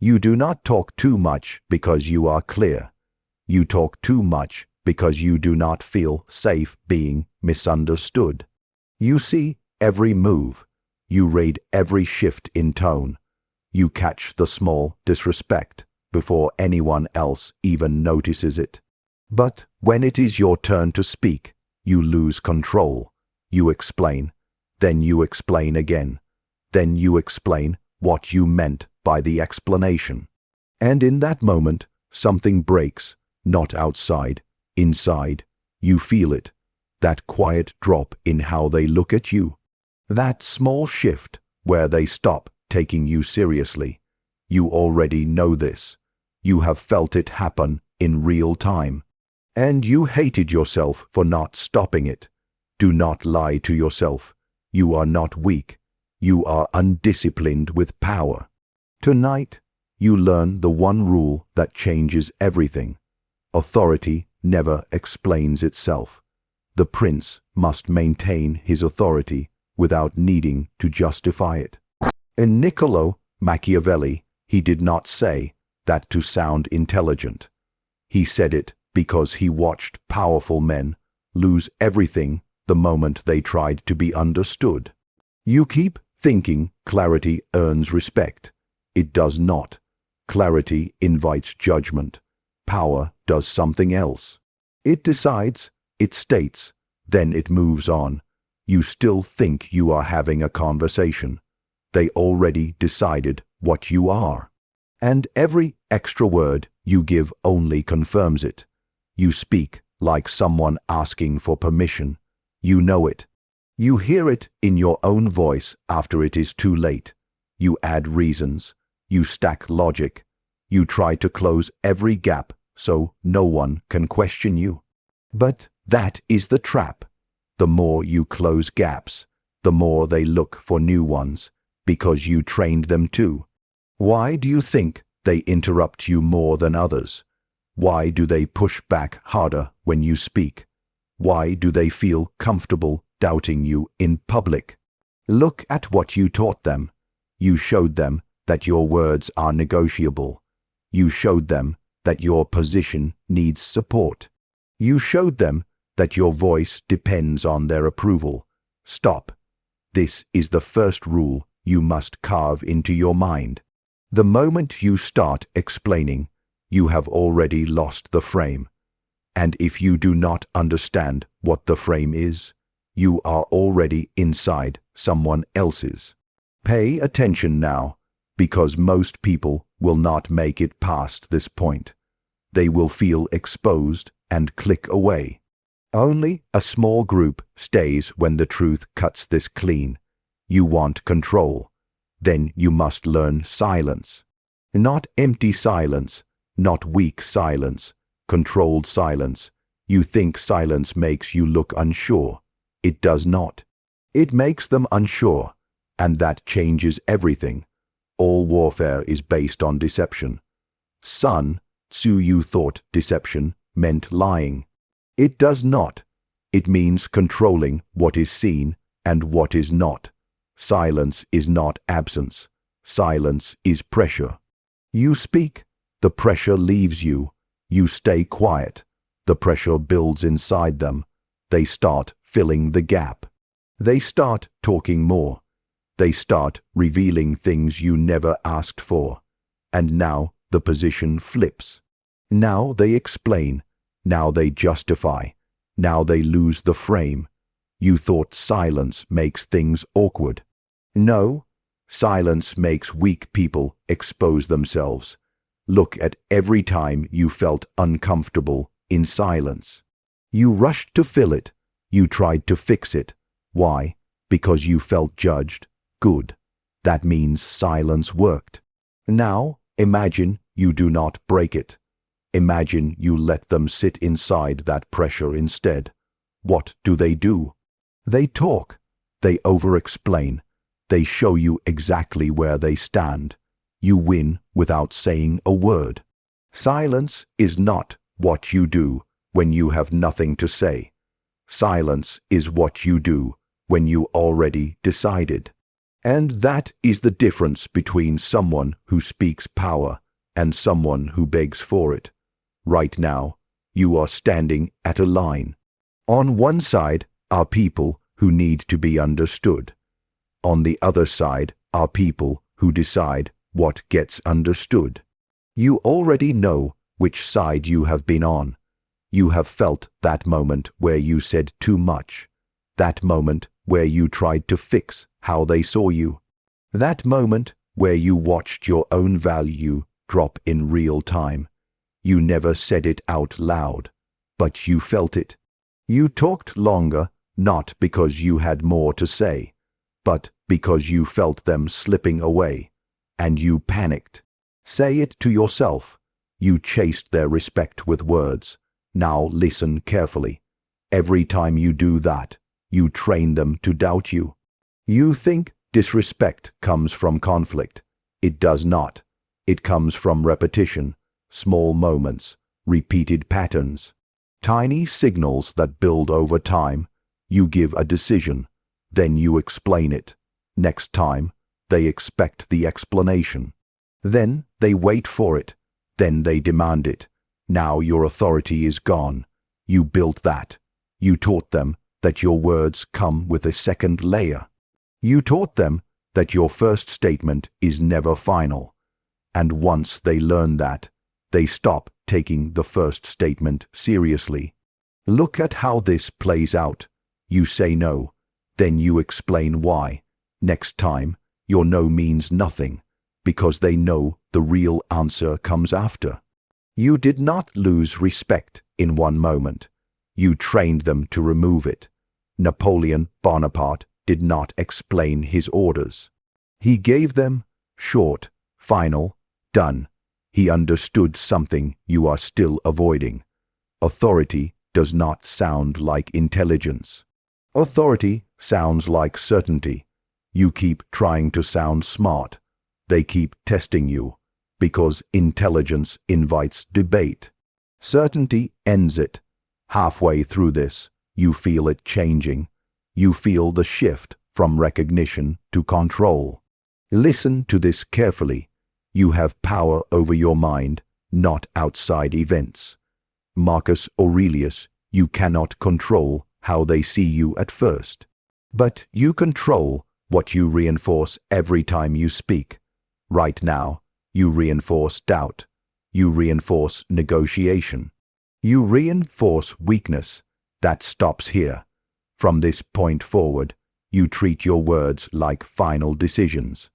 You do not talk too much because you are clear. You talk too much because you do not feel safe being misunderstood. You see every move. You read every shift in tone. You catch the small disrespect before anyone else even notices it. But when it is your turn to speak, you lose control. You explain, then you explain again. Then you explain what you meant by the explanation. And in that moment, something breaks, not outside, inside. You feel it, that quiet drop in how they look at you. That small shift where they stop taking you seriously. You already know this. You have felt it happen in real time. And you hated yourself for not stopping it. Do not lie to yourself. You are not weak. You are undisciplined with power. Tonight, you learn the one rule that changes everything. Authority never explains itself. The prince must maintain his authority without needing to justify it. In Niccolo Machiavelli, he did not say that to sound intelligent. He said it because he watched powerful men lose everything the moment they tried to be understood. You keep thinking clarity earns respect. It does not. Clarity invites judgment. Power does something else. It decides, it states, then it moves on. You still think you are having a conversation. They already decided what you are. And every extra word you give only confirms it. You speak like someone asking for permission. You know it. You hear it in your own voice after it is too late. You add reasons. You stack logic. You try to close every gap so no one can question you. But that is the trap. The more you close gaps, the more they look for new ones, because you trained them to. Why do you think they interrupt you more than others? Why do they push back harder when you speak? Why do they feel comfortable doubting you in public? Look at what you taught them. You showed them that your words are negotiable. You showed them that your position needs support. You showed them that your voice depends on their approval. Stop. This is the first rule you must carve into your mind. The moment you start explaining, you have already lost the frame. And if you do not understand what the frame is, you are already inside someone else's. Pay attention now, because most people will not make it past this point. They will feel exposed and click away. Only a small group stays when the truth cuts this clean. You want control. Then you must learn silence. Not empty silence, not weak silence, controlled silence. You think silence makes you look unsure. It does not. It makes them unsure, and that changes everything. All warfare is based on deception. Sun Tzu thought deception meant lying. It does not. It means controlling what is seen and what is not. Silence is not absence. Silence is pressure. You speak, the pressure leaves you. You stay quiet. The pressure builds inside them. They start filling the gap. They start talking more. They start revealing things you never asked for. And now the position flips. Now they explain. Now they justify. Now they lose the frame. You thought silence makes things awkward. No, silence makes weak people expose themselves. Look at every time you felt uncomfortable in silence. You rushed to fill it. You tried to fix it. Why? Because you felt judged. Good. That means silence worked. Now, imagine you do not break it. Imagine you let them sit inside that pressure instead. What do? They talk. They over-explain. They show you exactly where they stand. You win without saying a word. Silence is not what you do when you have nothing to say. Silence is what you do when you already decided. And that is the difference between someone who speaks power and someone who begs for it. Right now, you are standing at a line. On one side are people who need to be understood. On the other side are people who decide what gets understood. You already know which side you have been on. You have felt that moment where you said too much. That moment where you tried to fix how they saw you. That moment where you watched your own value drop in real time. You never said it out loud, but you felt it. You talked longer, not because you had more to say, but because you felt them slipping away, and you panicked. Say it to yourself. You chased their respect with words. Now listen carefully. Every time you do that, you train them to doubt you. You think disrespect comes from conflict. It does not. It comes from repetition, small moments, repeated patterns, tiny signals that build over time. You give a decision, then you explain it. Next time, they expect the explanation. Then they wait for it. Then they demand it. Now your authority is gone. You built that. You taught them that your words come with a second layer. You taught them that your first statement is never final. And once they learn that, they stop taking the first statement seriously. Look at how this plays out. You say no, then you explain why. Next time, your no means nothing, because they know the real answer comes after. You did not lose respect in one moment. You trained them to remove it. Napoleon Bonaparte did not explain his orders. He gave them short, final, done. He understood something you are still avoiding. Authority does not sound like intelligence. Authority sounds like certainty. You keep trying to sound smart. They keep testing you, because intelligence invites debate. Certainty ends it. Halfway through this, you feel it changing. You feel the shift from recognition to control. Listen to this carefully. You have power over your mind, not outside events. Marcus Aurelius, you cannot control how they see you at first. But you control what you reinforce every time you speak. Right now, you reinforce doubt. You reinforce negotiation. You reinforce weakness. That stops here. From this point forward, you treat your words like final decisions.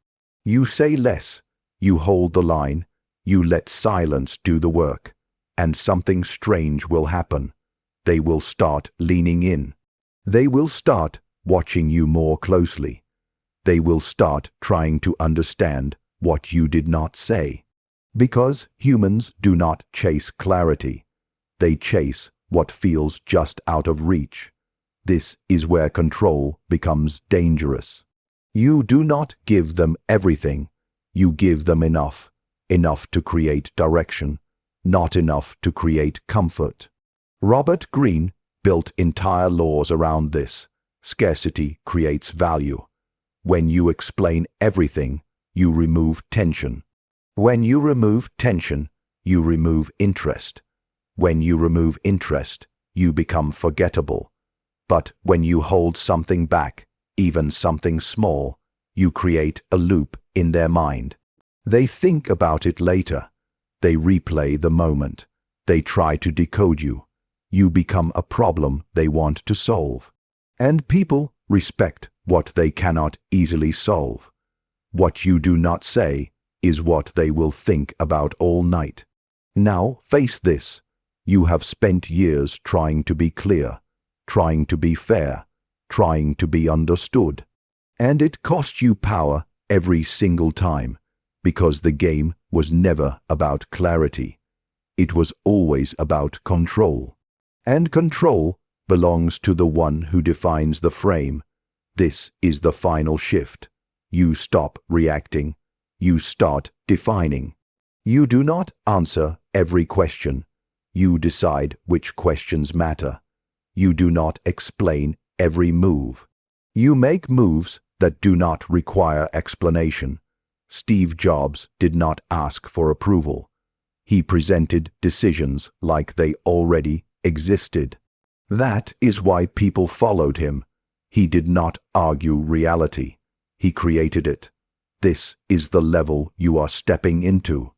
You say less. You hold the line. You let silence do the work. And something strange will happen. They will start leaning in. They will start watching you more closely. They will start trying to understand what you did not say. Because humans do not chase clarity. They chase what feels just out of reach. This is where control becomes dangerous. You do not give them everything. You give them enough. Enough to create direction, not enough to create comfort. Robert Greene built entire laws around this. Scarcity creates value. When you explain everything, you remove tension. When you remove tension, you remove interest. When you remove interest, you become forgettable. But when you hold something back, even something small, you create a loop in their mind. They think about it later. They replay the moment. They try to decode you. You become a problem they want to solve. And people respect what they cannot easily solve. What you do not say is what they will think about all night. Now face this. You have spent years trying to be clear, trying to be fair, trying to be understood. And it cost you power every single time, because the game was never about clarity. It was always about control. And control belongs to the one who defines the frame. This is the final shift. You stop reacting. You start defining. You do not answer every question. You decide which questions matter. You do not explain every move. You make moves that do not require explanation. Steve Jobs did not ask for approval. He presented decisions like they already existed. That is why people followed him. He did not argue reality. He created it. This is the level you are stepping into.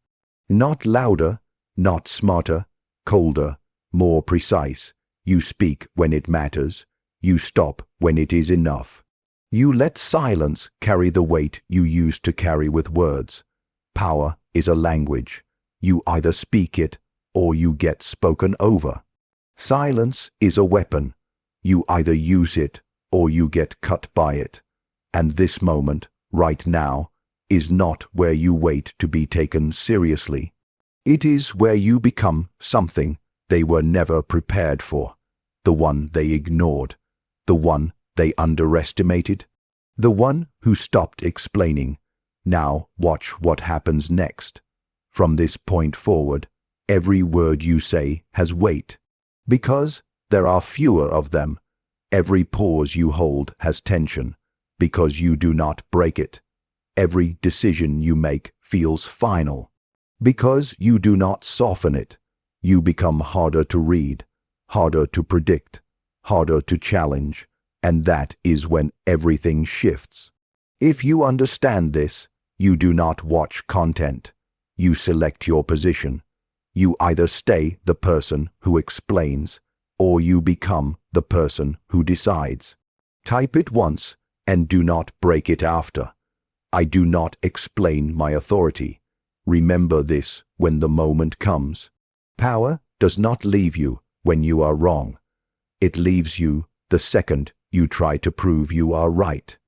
Not louder, not smarter, colder, more precise. You speak when it matters. You stop when it is enough. You let silence carry the weight you used to carry with words. Power is a language. You either speak it or you get spoken over. Silence is a weapon. You either use it or you get cut by it. And this moment, right now, is not where you wait to be taken seriously. It is where you become something they were never prepared for, the one they ignored, the one they underestimated, the one who stopped explaining. Now watch what happens next. From this point forward, every word you say has weight. Because there are fewer of them, every pause you hold has tension. Because you do not break it. Every decision you make feels final. Because you do not soften it, you become harder to read, harder to predict, harder to challenge, and that is when everything shifts. If you understand this, you do not watch content. You select your position. You either stay the person who explains, or you become the person who decides. Type it once, and do not break it after. I do not explain my authority. Remember this when the moment comes. Power does not leave you when you are wrong. It leaves you the second you try to prove you are right.